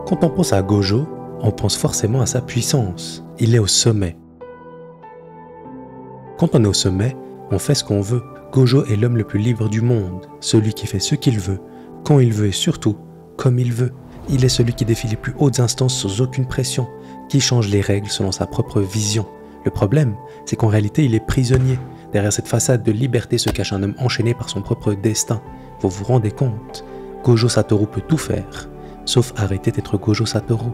Quand on pense à Gojo, on pense forcément à sa puissance. Il est au sommet. Quand on est au sommet, on fait ce qu'on veut. Gojo est l'homme le plus libre du monde, celui qui fait ce qu'il veut, quand il veut et surtout, comme il veut. Il est celui qui défie les plus hautes instances sans aucune pression, qui change les règles selon sa propre vision. Le problème, c'est qu'en réalité, il est prisonnier. Derrière cette façade de liberté se cache un homme enchaîné par son propre destin. Vous vous rendez compte? Gojo Satoru peut tout faire, sauf arrêter d'être Gojo Satoru.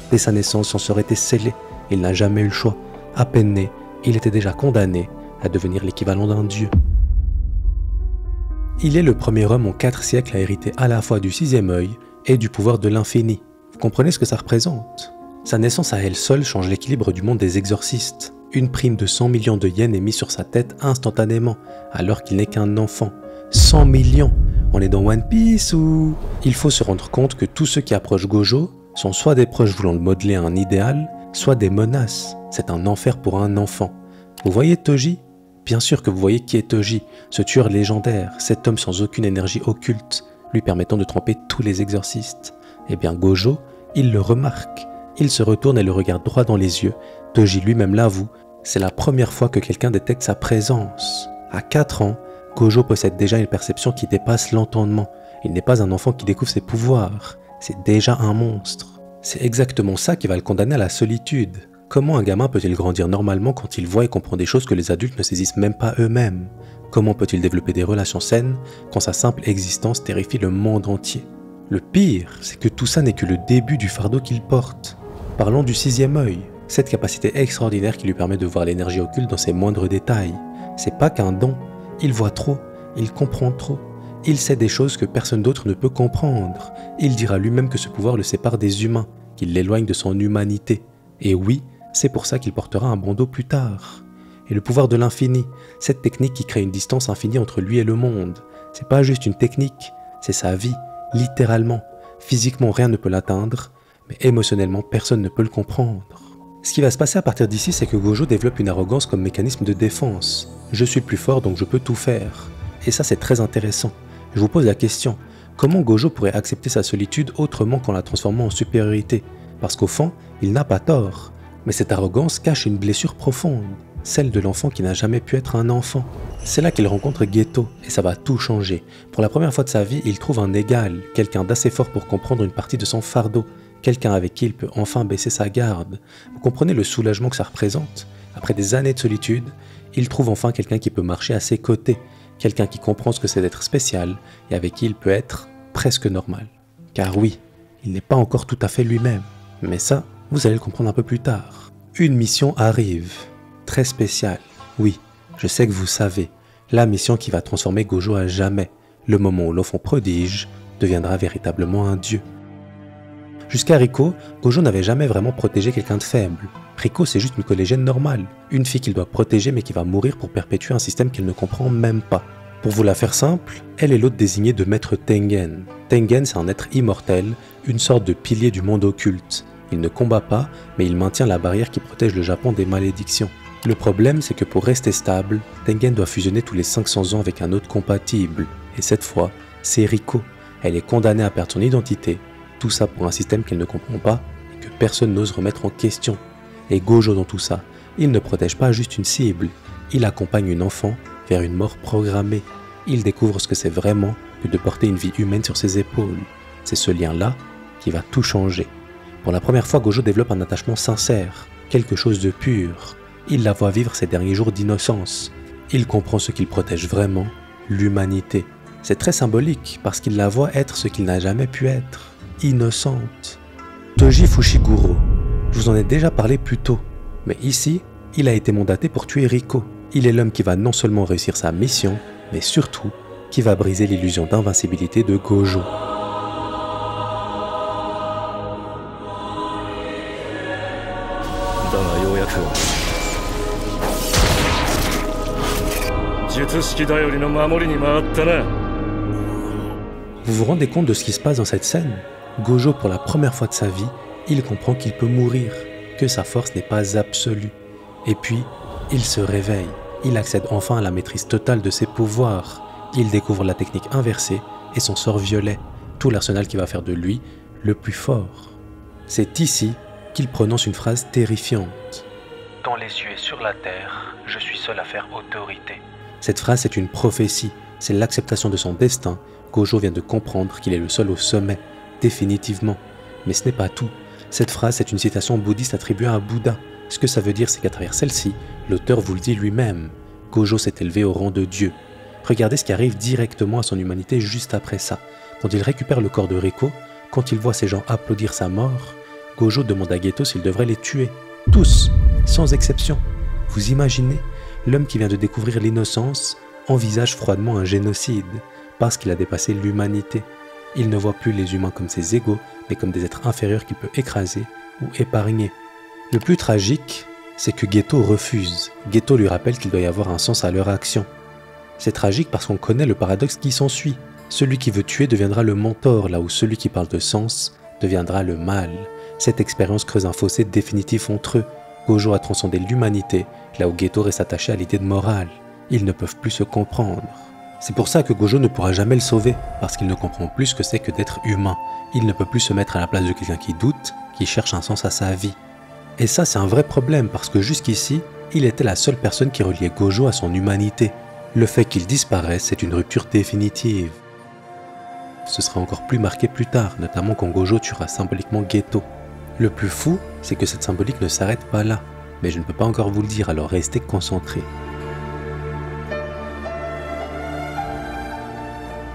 Dès sa naissance, son sort était scellé. Il n'a jamais eu le choix. À peine né, il était déjà condamné à devenir l'équivalent d'un dieu. Il est le premier homme en 4 siècles à hériter à la fois du 6e œil et du pouvoir de l'infini. Vous comprenez ce que ça représente? Sa naissance à elle seule change l'équilibre du monde des exorcistes. Une prime de 100 millions de yens est mise sur sa tête instantanément, alors qu'il n'est qu'un enfant. 100 millions! On est dans One Piece ou... Il faut se rendre compte que tous ceux qui approchent Gojo sont soit des proches voulant le modeler à un idéal, soit des menaces. C'est un enfer pour un enfant. Vous voyez Toji? Bien sûr que vous voyez qui est Toji, ce tueur légendaire, cet homme sans aucune énergie occulte, lui permettant de tromper tous les exorcistes. Eh bien Gojo, il le remarque. Il se retourne et le regarde droit dans les yeux. Toji lui-même l'avoue, c'est la première fois que quelqu'un détecte sa présence. À 4 ans, Gojo possède déjà une perception qui dépasse l'entendement. Il n'est pas un enfant qui découvre ses pouvoirs, c'est déjà un monstre. C'est exactement ça qui va le condamner à la solitude. Comment un gamin peut-il grandir normalement quand il voit et comprend des choses que les adultes ne saisissent même pas eux-mêmes? Comment peut-il développer des relations saines quand sa simple existence terrifie le monde entier? Le pire, c'est que tout ça n'est que le début du fardeau qu'il porte. Parlons du 6e œil, cette capacité extraordinaire qui lui permet de voir l'énergie occulte dans ses moindres détails. C'est pas qu'un don, il voit trop, il comprend trop. Il sait des choses que personne d'autre ne peut comprendre. Il dira lui-même que ce pouvoir le sépare des humains, qu'il l'éloigne de son humanité. Et oui, c'est pour ça qu'il portera un bandeau plus tard. Et le pouvoir de l'infini, cette technique qui crée une distance infinie entre lui et le monde. C'est pas juste une technique, c'est sa vie, littéralement. Physiquement, rien ne peut l'atteindre, mais émotionnellement, personne ne peut le comprendre. Ce qui va se passer à partir d'ici, c'est que Gojo développe une arrogance comme mécanisme de défense. Je suis le plus fort, donc je peux tout faire. Et ça, c'est très intéressant. Je vous pose la question, comment Gojo pourrait accepter sa solitude autrement qu'en la transformant en supériorité? Parce qu'au fond, il n'a pas tort. Mais cette arrogance cache une blessure profonde, celle de l'enfant qui n'a jamais pu être un enfant. C'est là qu'il rencontre Geto, et ça va tout changer. Pour la première fois de sa vie, il trouve un égal, quelqu'un d'assez fort pour comprendre une partie de son fardeau, quelqu'un avec qui il peut enfin baisser sa garde. Vous comprenez le soulagement que ça représente? Après des années de solitude, il trouve enfin quelqu'un qui peut marcher à ses côtés, quelqu'un qui comprend ce que c'est d'être spécial et avec qui il peut être presque normal. Car oui, il n'est pas encore tout à fait lui-même. Mais ça, vous allez le comprendre un peu plus tard. Une mission arrive, très spéciale. Oui, je sais que vous savez, la mission qui va transformer Gojo à jamais, le moment où l'enfant prodige deviendra véritablement un dieu. Jusqu'à Riko, Gojo n'avait jamais vraiment protégé quelqu'un de faible. Riko, c'est juste une collégienne normale, une fille qu'il doit protéger mais qui va mourir pour perpétuer un système qu'il ne comprend même pas. Pour vous la faire simple, elle est l'hôte désignée de Maître Tengen. Tengen, c'est un être immortel, une sorte de pilier du monde occulte. Il ne combat pas, mais il maintient la barrière qui protège le Japon des malédictions. Le problème, c'est que pour rester stable, Tengen doit fusionner tous les 500 ans avec un autre compatible. Et cette fois, c'est Riko. Elle est condamnée à perdre son identité. Tout ça pour un système qu'elle ne comprend pas et que personne n'ose remettre en question. Et Gojo dans tout ça, il ne protège pas juste une cible, il accompagne une enfant vers une mort programmée. Il découvre ce que c'est vraiment que de porter une vie humaine sur ses épaules. C'est ce lien-là qui va tout changer. Pour la première fois, Gojo développe un attachement sincère, quelque chose de pur. Il la voit vivre ses derniers jours d'innocence. Il comprend ce qu'il protège vraiment, l'humanité. C'est très symbolique parce qu'il la voit être ce qu'il n'a jamais pu être, innocente. Toji Fushiguro. Je vous en ai déjà parlé plus tôt, mais ici, il a été mandaté pour tuer Riko. Il est l'homme qui va non seulement réussir sa mission, mais surtout, qui va briser l'illusion d'invincibilité de Gojo. Vous vous rendez compte de ce qui se passe dans cette scène? Gojo, pour la première fois de sa vie, il comprend qu'il peut mourir, que sa force n'est pas absolue. Et puis, il se réveille. Il accède enfin à la maîtrise totale de ses pouvoirs. Il découvre la technique inversée et son sort violet. tout l'arsenal qui va faire de lui le plus fort. C'est ici qu'il prononce une phrase terrifiante. « Dans les cieux et sur la terre, je suis seul à faire autorité. » Cette phrase est une prophétie, c'est l'acceptation de son destin. Gojo vient de comprendre qu'il est le seul au sommet, définitivement. Mais ce n'est pas tout. Cette phrase est une citation bouddhiste attribuée à Bouddha. Ce que ça veut dire, c'est qu'à travers celle-ci, l'auteur vous le dit lui-même. Gojo s'est élevé au rang de Dieu. Regardez ce qui arrive directement à son humanité juste après ça. Quand il récupère le corps de Reiko, quand il voit ces gens applaudir sa mort, Gojo demande à Geto s'il devrait les tuer. Tous, sans exception. Vous imaginez? L'homme qui vient de découvrir l'innocence envisage froidement un génocide, parce qu'il a dépassé l'humanité. Il ne voit plus les humains comme ses égaux, mais comme des êtres inférieurs qu'il peut écraser ou épargner. Le plus tragique, c'est que Geto refuse. Geto lui rappelle qu'il doit y avoir un sens à leur action. C'est tragique parce qu'on connaît le paradoxe qui s'ensuit. Celui qui veut tuer deviendra le mentor, là où celui qui parle de sens deviendra le mal. Cette expérience creuse un fossé définitif entre eux. Gojo a transcendé l'humanité, là où Geto reste attaché à l'idée de morale. Ils ne peuvent plus se comprendre. C'est pour ça que Gojo ne pourra jamais le sauver, parce qu'il ne comprend plus ce que c'est que d'être humain. Il ne peut plus se mettre à la place de quelqu'un qui doute, qui cherche un sens à sa vie. Et ça, c'est un vrai problème, parce que jusqu'ici, il était la seule personne qui reliait Gojo à son humanité. Le fait qu'il disparaisse, c'est une rupture définitive. Ce sera encore plus marqué plus tard, notamment quand Gojo tuera symboliquement Geto. Le plus fou, c'est que cette symbolique ne s'arrête pas là, mais je ne peux pas encore vous le dire, alors restez concentrés.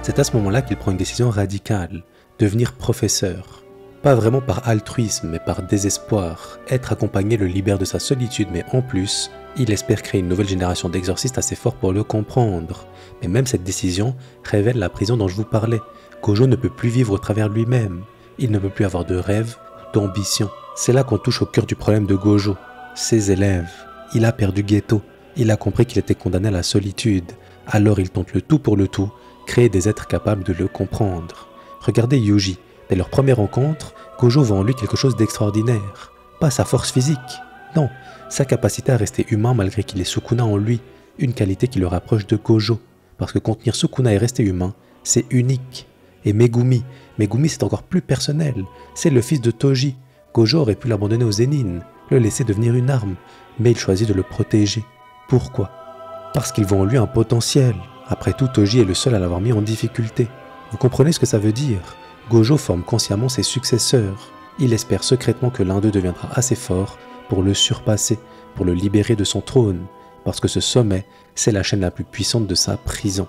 C'est à ce moment-là qu'il prend une décision radicale, devenir professeur. Pas vraiment par altruisme, mais par désespoir. Être accompagné le libère de sa solitude, mais en plus, il espère créer une nouvelle génération d'exorcistes assez forts pour le comprendre. Mais même cette décision révèle la prison dont je vous parlais. Gojo ne peut plus vivre au travers lui-même. Il ne peut plus avoir de rêve, d'ambition. C'est là qu'on touche au cœur du problème de Gojo. Ses élèves. Il a perdu Geto. Il a compris qu'il était condamné à la solitude. Alors il tente le tout pour le tout, créer des êtres capables de le comprendre. Regardez Yuji. Dès leur première rencontre, Gojo voit en lui quelque chose d'extraordinaire. Pas sa force physique, non, sa capacité à rester humain malgré qu'il ait Sukuna en lui, une qualité qui le rapproche de Gojo. Parce que contenir Sukuna et rester humain, c'est unique. Et Megumi c'est encore plus personnel, c'est le fils de Toji. Gojo aurait pu l'abandonner aux Zenin, le laisser devenir une arme, mais il choisit de le protéger. Pourquoi? Parce qu'il voit en lui un potentiel. Après tout, Toji est le seul à l'avoir mis en difficulté. Vous comprenez ce que ça veut dire? Gojo forme consciemment ses successeurs. Il espère secrètement que l'un d'eux deviendra assez fort pour le surpasser, pour le libérer de son trône, parce que ce sommet, c'est la chaîne la plus puissante de sa prison.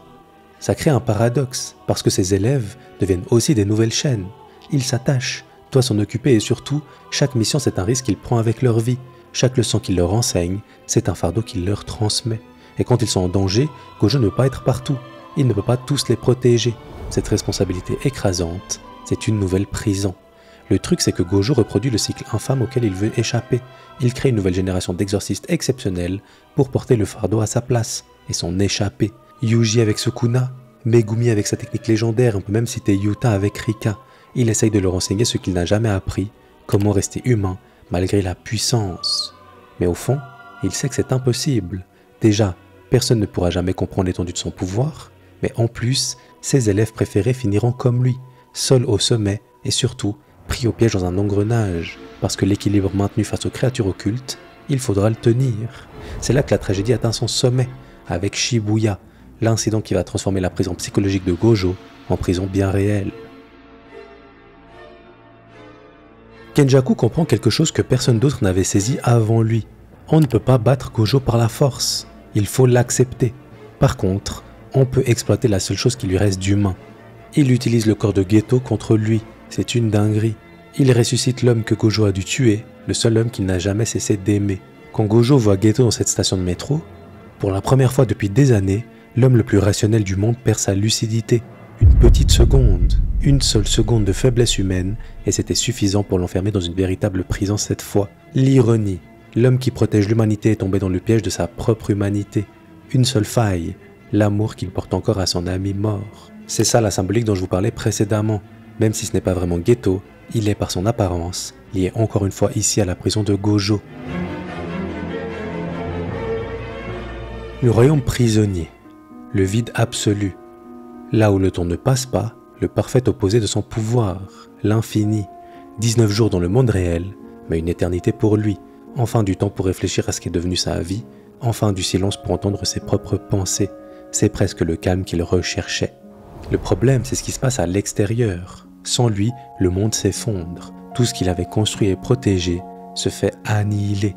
Ça crée un paradoxe, parce que ses élèves deviennent aussi des nouvelles chaînes. Ils s'attachent, doivent s'en occuper et surtout, chaque mission c'est un risque qu'ils prennent avec leur vie. Chaque leçon qu'il leur enseigne, c'est un fardeau qu'il leur transmet. Et quand ils sont en danger, Gojo ne peut pas être partout. Il ne peut pas tous les protéger. Cette responsabilité écrasante, c'est une nouvelle prison. Le truc, c'est que Gojo reproduit le cycle infâme auquel il veut échapper. Il crée une nouvelle génération d'exorcistes exceptionnels pour porter le fardeau à sa place et s'en échapper. Yuji avec Sukuna, Megumi avec sa technique légendaire, on peut même citer Yuta avec Rika. Il essaye de leur enseigner ce qu'il n'a jamais appris, comment rester humain malgré la puissance. Mais au fond, il sait que c'est impossible. Déjà, personne ne pourra jamais comprendre l'étendue de son pouvoir, mais en plus, ses élèves préférés finiront comme lui, seuls au sommet et surtout pris au piège dans un engrenage, parce que l'équilibre maintenu face aux créatures occultes, il faudra le tenir. C'est là que la tragédie atteint son sommet, avec Shibuya, l'incident qui va transformer la prison psychologique de Gojo en prison bien réelle. Kenjaku comprend quelque chose que personne d'autre n'avait saisi avant lui. On ne peut pas battre Gojo par la force, il faut l'accepter. Par contre, on peut exploiter la seule chose qui lui reste d'humain. Il utilise le corps de Geto contre lui, c'est une dinguerie. Il ressuscite l'homme que Gojo a dû tuer, le seul homme qu'il n'a jamais cessé d'aimer. Quand Gojo voit Geto dans cette station de métro, pour la première fois depuis des années, l'homme le plus rationnel du monde perd sa lucidité. Une petite seconde, une seule seconde de faiblesse humaine, et c'était suffisant pour l'enfermer dans une véritable prison cette fois. L'ironie, l'homme qui protège l'humanité est tombé dans le piège de sa propre humanité. Une seule faille, l'amour qu'il porte encore à son ami mort. C'est ça la symbolique dont je vous parlais précédemment. Même si ce n'est pas vraiment Geto, il est par son apparence lié encore une fois ici à la prison de Gojo. Le royaume prisonnier, le vide absolu. Là où le temps ne passe pas, le parfait opposé de son pouvoir, l'infini. 19 jours dans le monde réel, mais une éternité pour lui. Enfin du temps pour réfléchir à ce qui est devenu sa vie, enfin du silence pour entendre ses propres pensées. C'est presque le calme qu'il recherchait. Le problème, c'est ce qui se passe à l'extérieur. Sans lui, le monde s'effondre. Tout ce qu'il avait construit et protégé se fait annihiler.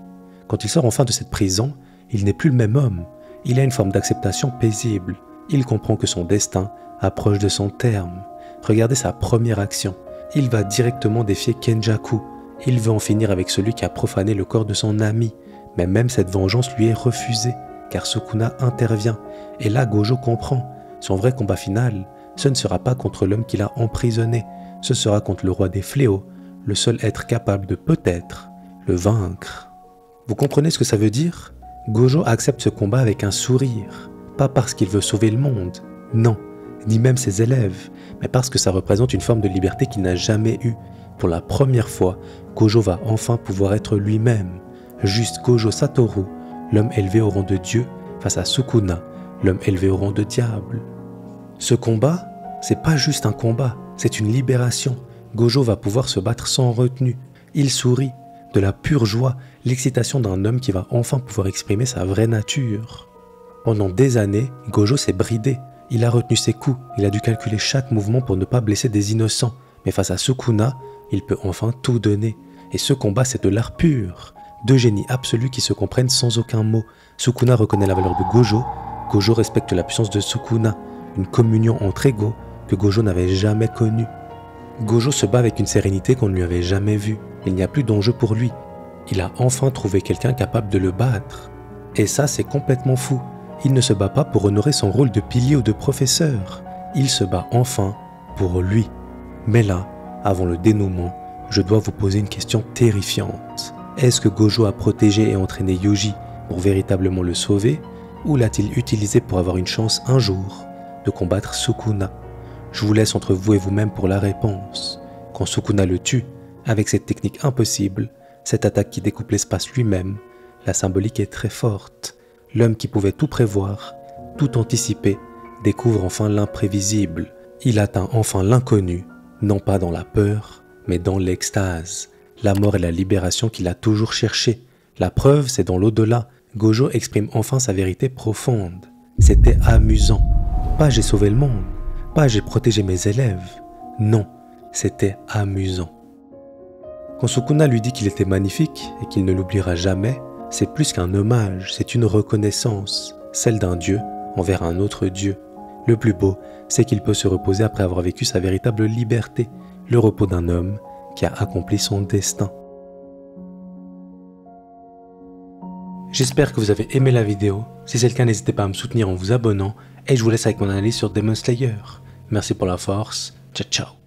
Quand il sort enfin de cette prison, il n'est plus le même homme. Il a une forme d'acceptation paisible. Il comprend que son destin approche de son terme. Regardez sa première action. Il va directement défier Kenjaku. Il veut en finir avec celui qui a profané le corps de son ami. Mais même cette vengeance lui est refusée, car Sukuna intervient. Et là, Gojo comprend. Son vrai combat final, ce ne sera pas contre l'homme qui l'a emprisonné. Ce sera contre le roi des fléaux, le seul être capable de peut-être le vaincre. Vous comprenez ce que ça veut dire? Gojo accepte ce combat avec un sourire. Pas parce qu'il veut sauver le monde, non, ni même ses élèves, mais parce que ça représente une forme de liberté qu'il n'a jamais eue. Pour la première fois, Gojo va enfin pouvoir être lui-même. Juste Gojo Satoru, l'homme élevé au rang de Dieu, face à Sukuna, l'homme élevé au rang de diable. Ce combat, c'est pas juste un combat, c'est une libération. Gojo va pouvoir se battre sans retenue. Il sourit, de la pure joie, l'excitation d'un homme qui va enfin pouvoir exprimer sa vraie nature. Pendant des années, Gojo s'est bridé. Il a retenu ses coups, il a dû calculer chaque mouvement pour ne pas blesser des innocents. Mais face à Sukuna, il peut enfin tout donner. Et ce combat, c'est de l'art pur. Deux génies absolus qui se comprennent sans aucun mot. Sukuna reconnaît la valeur de Gojo, Gojo respecte la puissance de Sukuna. Une communion entre égaux que Gojo n'avait jamais connue. Gojo se bat avec une sérénité qu'on ne lui avait jamais vue. Il n'y a plus d'enjeu pour lui. Il a enfin trouvé quelqu'un capable de le battre. Et ça, c'est complètement fou. Il ne se bat pas pour honorer son rôle de pilier ou de professeur. Il se bat enfin pour lui. Mais là, avant le dénouement, je dois vous poser une question terrifiante. Est-ce que Gojo a protégé et entraîné Yuji pour véritablement le sauver, ou l'a-t-il utilisé pour avoir une chance un jour de combattre Sukuna? Je vous laisse entre vous et vous-même pour la réponse. Quand Sukuna le tue, avec cette technique impossible, cette attaque qui découpe l'espace lui-même, la symbolique est très forte. L'homme qui pouvait tout prévoir, tout anticiper, découvre enfin l'imprévisible. Il atteint enfin l'inconnu, non pas dans la peur, mais dans l'extase. La mort et la libération qu'il a toujours cherché. La preuve, c'est dans l'au-delà. Gojo exprime enfin sa vérité profonde. C'était amusant. Pas j'ai sauvé le monde, pas j'ai protégé mes élèves. Non, c'était amusant. Quand Sukuna lui dit qu'il était magnifique et qu'il ne l'oubliera jamais, c'est plus qu'un hommage, c'est une reconnaissance, celle d'un dieu envers un autre dieu. Le plus beau, c'est qu'il peut se reposer après avoir vécu sa véritable liberté, le repos d'un homme qui a accompli son destin. J'espère que vous avez aimé la vidéo. Si c'est le cas, n'hésitez pas à me soutenir en vous abonnant et je vous laisse avec mon analyse sur Demon Slayer. Merci pour la force. Ciao ciao.